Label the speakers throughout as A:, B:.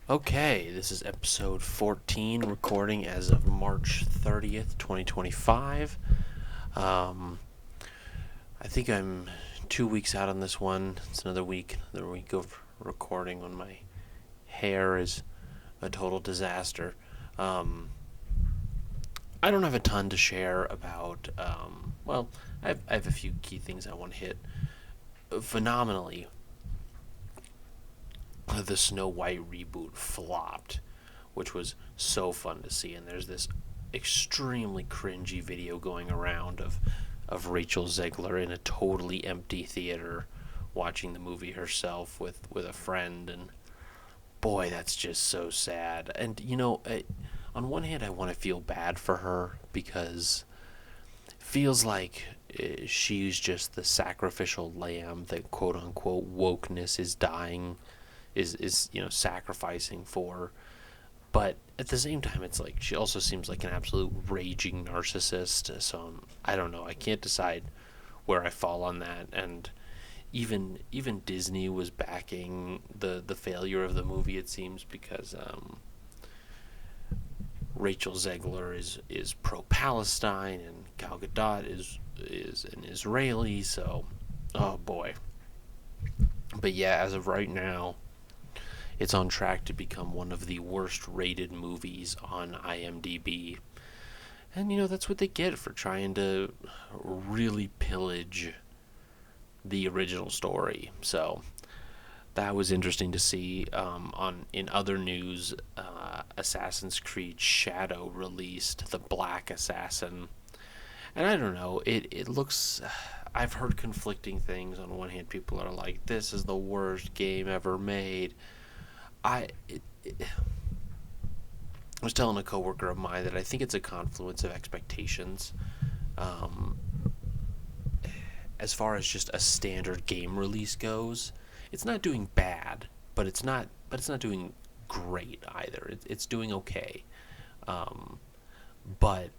A: Okay, this is episode 14, recording as of March 30th, 2025. Um, I think I'm 2 weeks out on this one. It's another week of recording when my hair is a total disaster. Um, I don't have a ton to share about, I have a few key things I want to hit. Phenomenally, the Snow White reboot flopped, which was so fun to see. And there's this extremely cringy video going around of Rachel Zegler in a totally empty theater watching the movie herself with a friend. And boy, that's just so sad. And on one hand, I want to feel bad for her because it feels like she's just the sacrificial lamb that quote unquote wokeness is dying is sacrificing for. But at the same time, it's like she also seems like an absolute raging narcissist. So I don't know. I can't decide where I fall on that. And even Disney was backing the failure of the movie. It seems because Rachel Zegler is pro Palestine and Gal Gadot is an Israeli. So oh boy. But yeah, as of right now, it's on track to become one of the worst rated movies on IMDb. And that's what they get for trying to really pillage the original story. So that was interesting to see. On in other news, Assassin's Creed Shadow released the Black Assassin, and I don't know. It looks. I've heard conflicting things. On one hand, people are like, "This is the worst game ever made." I it, I was telling a coworker of mine that I think it's a confluence of expectations. Um, as far as just a standard game release goes, it's not doing bad, but it's not doing great either. It's doing okay, um, but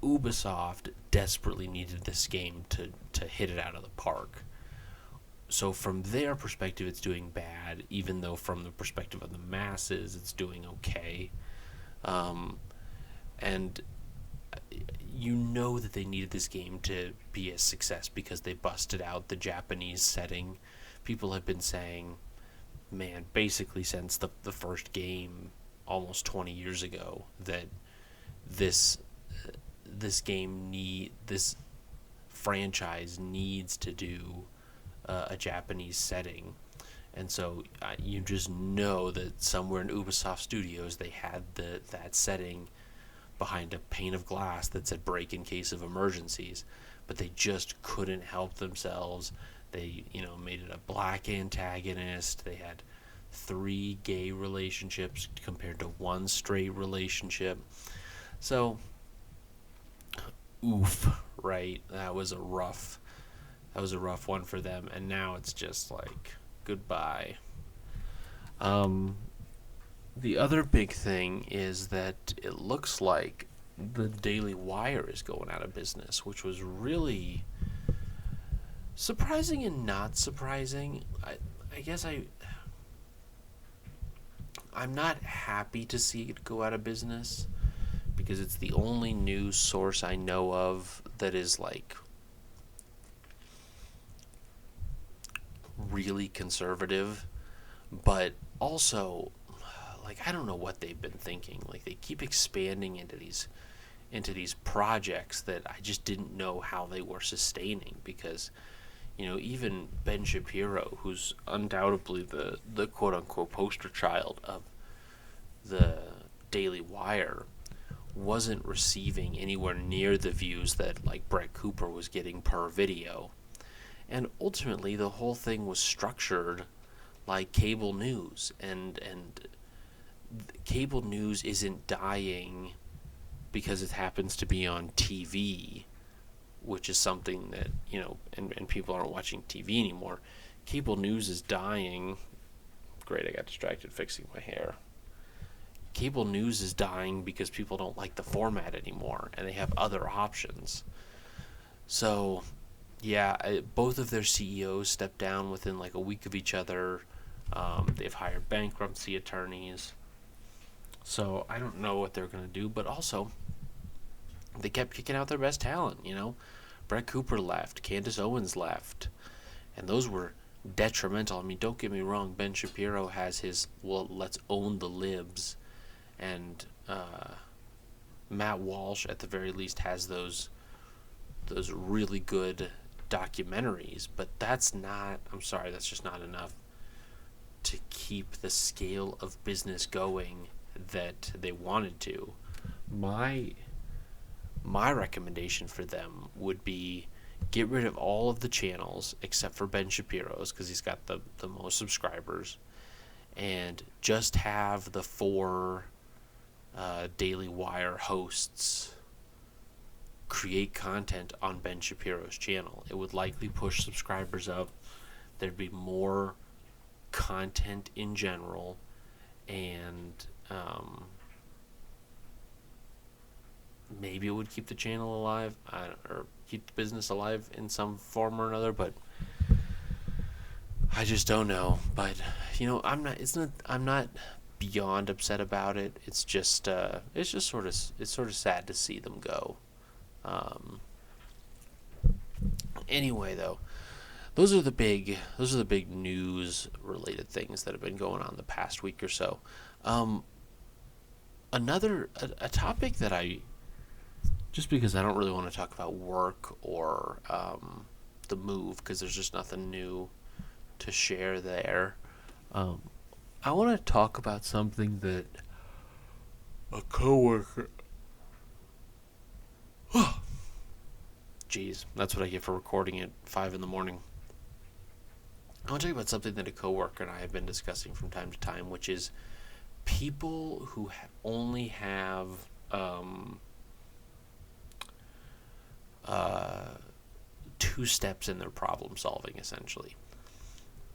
A: Ubisoft desperately needed this game to hit it out of the park. So from their perspective, it's doing bad, even though from the perspective of the masses, it's doing okay. Um, and that they needed this game to be a success because they busted out the Japanese setting. People have been saying, man, basically since the first game almost 20 years ago, that this this franchise needs to do a Japanese setting. And so you just know that somewhere in Ubisoft Studios they had that setting behind a pane of glass that said break in case of emergencies, but they just couldn't help themselves. They, made it a black antagonist. They had three gay relationships compared to one straight relationship. So, oof, right? That was a rough one for them, and now it's just like goodbye. Um, the other big thing is that it looks like the Daily Wire is going out of business, which was really surprising and not surprising. I guess I'm not happy to see it go out of business because it's the only news source I know of that is like really conservative, but also like I don't know what they've been thinking. Like they keep expanding into these projects that I just didn't know how they were sustaining because even Ben Shapiro, who's undoubtedly the quote unquote poster child of the Daily Wire, wasn't receiving anywhere near the views that like Brett Cooper was getting per video. And ultimately the whole thing was structured like cable news, and cable news isn't dying because it happens to be on TV, which is something that, and people aren't watching TV anymore. Cable news is dying. Great, I got distracted fixing my hair. Cable news is dying because people don't like the format anymore and they have other options. So, yeah, both of their CEOs stepped down within like a week of each other. They've hired bankruptcy attorneys. So I don't know what they're going to do, but also they kept kicking out their best talent, you know. Brett Cooper left, Candace Owens left, and those were detrimental. I mean, don't get me wrong, Ben Shapiro has his, well, let's own the libs, and Matt Walsh, at the very least, has those really good documentaries, but that's not, I'm sorry, that's just not enough to keep the scale of business going that they wanted to. My recommendation for them would be get rid of all of the channels except for Ben Shapiro's because he's got the most subscribers, and just have the four Daily Wire hosts create content on Ben Shapiro's channel. It would likely push subscribers up. There'd be more content in general, and maybe it would keep the channel alive, or keep the business alive in some form or another. But I just don't know. But you know, I'm not beyond upset about it. It's just sort of sad to see them go. Anyway, though, those are the big news related things that have been going on the past week or so. A topic that I, just because I don't really want to talk about work or the move, because there's just nothing new to share there. I want to talk about something that a coworker. Jeez, that's what I get for recording at 5 in the morning. I want to talk about something that a coworker and I have been discussing from time to time, which is people who only have two steps in their problem solving, essentially.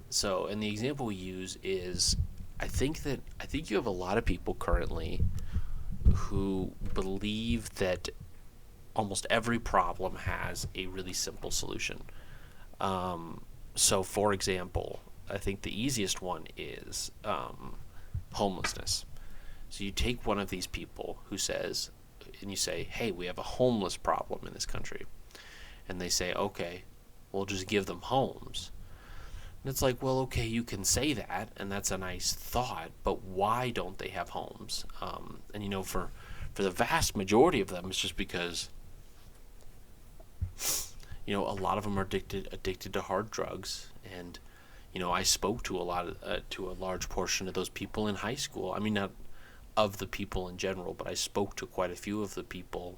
A: So, and the example we use is, I think you have a lot of people currently who believe that almost every problem has a really simple solution. So, for example, I think the easiest one is homelessness. So you take one of these people who says, and you say, hey, we have a homeless problem in this country. And they say, okay, we'll just give them homes. And it's like, well, okay, you can say that, and that's a nice thought, but why don't they have homes? And, you know, for the vast majority of them, it's just because, you know, a lot of them are addicted to hard drugs. And, you know, I spoke to a large portion of those people in high school. I mean, not of the people in general, but I spoke to quite a few of the people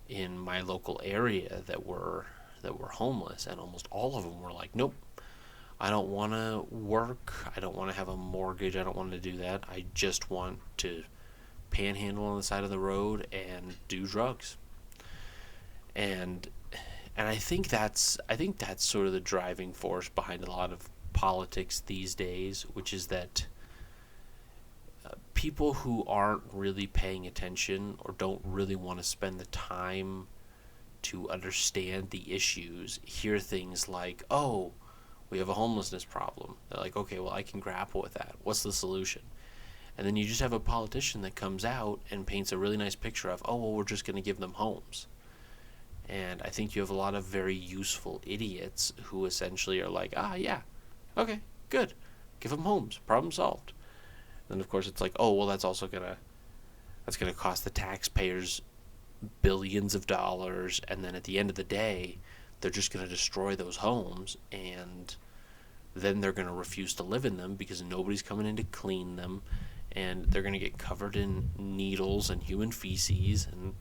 A: in my local area that were homeless, and almost all of them were like, nope, I don't want to work, I don't want to have a mortgage, I don't want to do that, I just want to panhandle on the side of the road and do drugs. And I think that's sort of the driving force behind a lot of politics these days, which is that people who aren't really paying attention or don't really want to spend the time to understand the issues hear things like, oh, we have a homelessness problem. They're like, okay, well, I can grapple with that. What's the solution? And then you just have a politician that comes out and paints a really nice picture of, oh, well, we're just going to give them homes. And I think you have a lot of very useful idiots who essentially are like, yeah, okay, good. Give them homes. Problem solved. And of course it's like, oh, well, that's gonna cost the taxpayers billions of dollars, and then at the end of the day, they're just gonna destroy those homes, and then they're gonna refuse to live in them because nobody's coming in to clean them, and they're gonna get covered in needles and human feces. And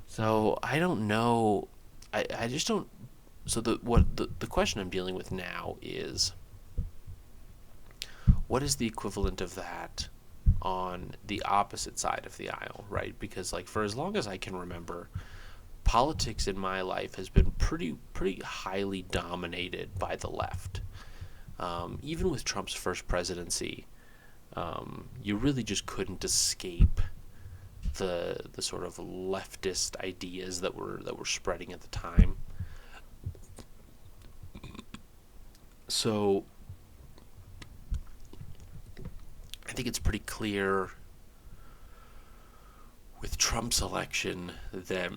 A: so I don't know. I just don't. So the question I'm dealing with now is, what is the equivalent of that on the opposite side of the aisle, right? Because, like, for as long as I can remember, politics in my life has been pretty highly dominated by the left. Even with Trump's first presidency, you really just couldn't escape the sort of leftist ideas that were spreading at the time. So think it's pretty clear with Trump's election that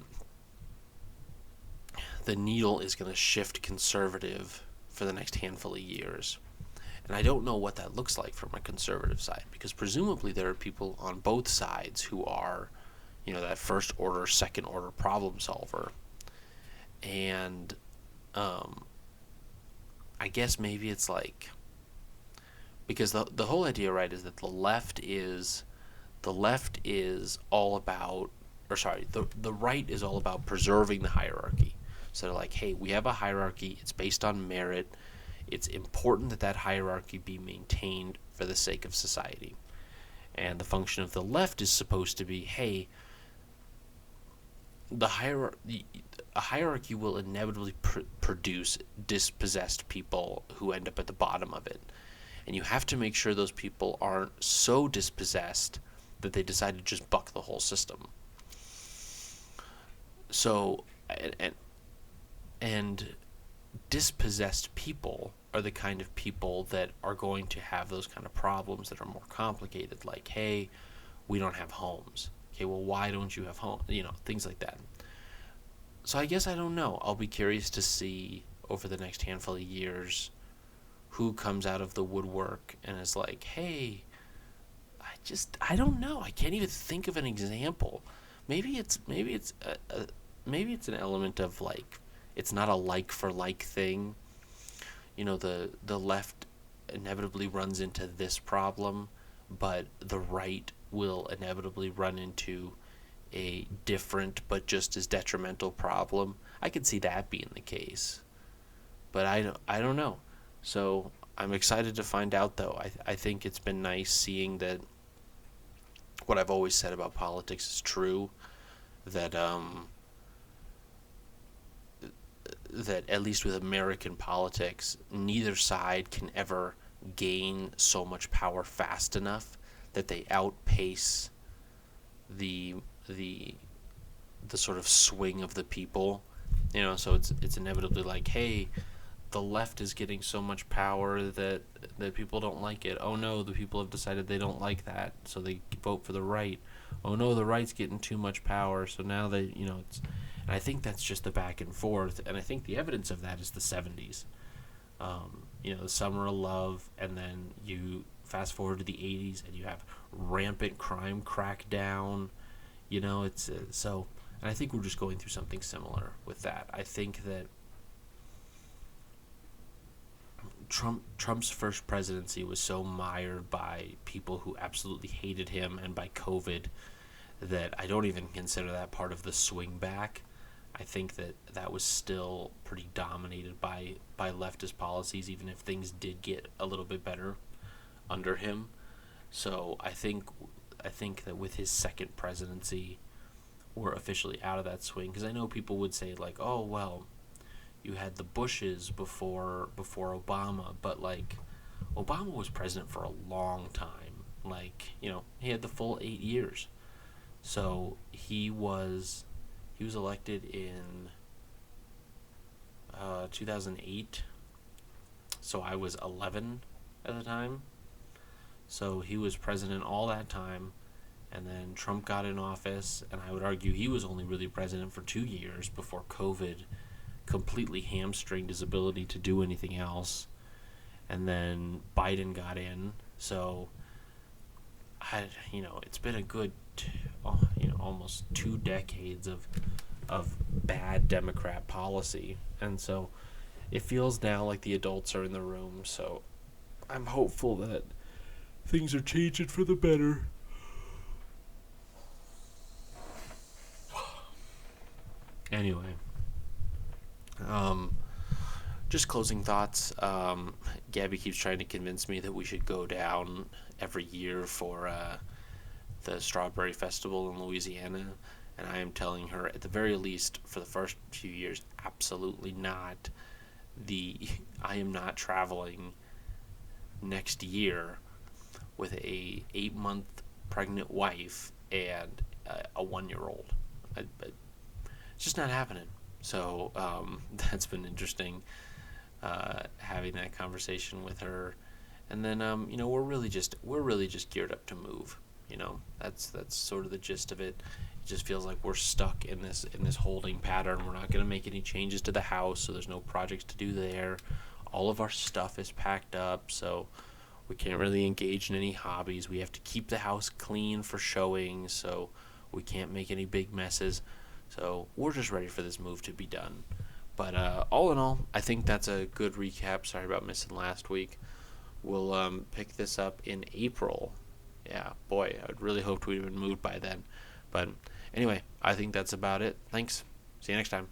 A: the needle is going to shift conservative for the next handful of years. And I don't know what that looks like from a conservative side, because presumably there are people on both sides who are, that first order, second order problem solver. And I guess maybe it's like, because the whole idea, right, is that the left is all about, the right is all about preserving the hierarchy. So they're like, hey, we have a hierarchy, it's based on merit, it's important that that hierarchy be maintained for the sake of society. And the function of the left is supposed to be, hey, a hierarchy will inevitably produce dispossessed people who end up at the bottom of it. And you have to make sure those people aren't so dispossessed that they decide to just buck the whole system. So, and dispossessed people are the kind of people that are going to have those kind of problems that are more complicated, like, hey, we don't have homes. Okay, well, why don't you have homes? Things like that. So I guess I don't know. I'll be curious to see over the next handful of years who comes out of the woodwork and is like, hey, I don't know. I can't even think of an example. Maybe it's an element of like, it's not a like for like thing. The left inevitably runs into this problem, but the right will inevitably run into a different but just as detrimental problem. I could see that being the case, but I don't know. So I'm excited to find out, though. I think it's been nice seeing that what I've always said about politics is true, that that at least with American politics, neither side can ever gain so much power fast enough that they outpace the sort of swing of the people. So it's inevitably like, hey, the left is getting so much power that people don't like it. Oh no, the people have decided they don't like that, so they vote for the right. Oh no, the right's getting too much power, so now they, it's. And I think that's just the back and forth, and I think the evidence of that is the 70s. The Summer of Love, and then you fast forward to the 80s, and you have rampant crime crackdown. It's so, and I think we're just going through something similar with that. I think that Trump's first presidency was so mired by people who absolutely hated him and by COVID that I don't even consider that part of the swing back. I think that was still pretty dominated by leftist policies, even if things did get a little bit better under him. So I think that with his second presidency, we're officially out of that swing. Because I know people would say, like, oh, well, you had the Bushes before Obama, but, like, Obama was president for a long time. Like, he had the full 8 years. So he was elected in 2008. So I was 11 at the time. So he was president all that time, and then Trump got in office, and I would argue he was only really president for 2 years before COVID completely hamstringed his ability to do anything else. And then Biden got in, so it's been a good, almost 2 decades of bad Democrat policy, and so it feels now like the adults are in the room. So I'm hopeful that things are changing for the better. Anyway, just closing thoughts. Gabby keeps trying to convince me that we should go down every year for the Strawberry Festival in Louisiana, and I am telling her, at the very least, for the first few years, absolutely not. I am not traveling next year with a 8-month pregnant wife and a 1-year-old. It's just not happening. So that's been interesting, having that conversation with her. And then we're really just geared up to move. That's sort of the gist of it. It just feels like we're stuck in this holding pattern. We're not going to make any changes to the house, so there's no projects to do there. All of our stuff is packed up, so we can't really engage in any hobbies. We have to keep the house clean for showing, so we can't make any big messes. So we're just ready for this move to be done. But all in all, I think that's a good recap. Sorry about missing last week. We'll pick this up in April. Yeah, boy, I would really hoped we'd been moved by then. But anyway, I think that's about it. Thanks. See you next time.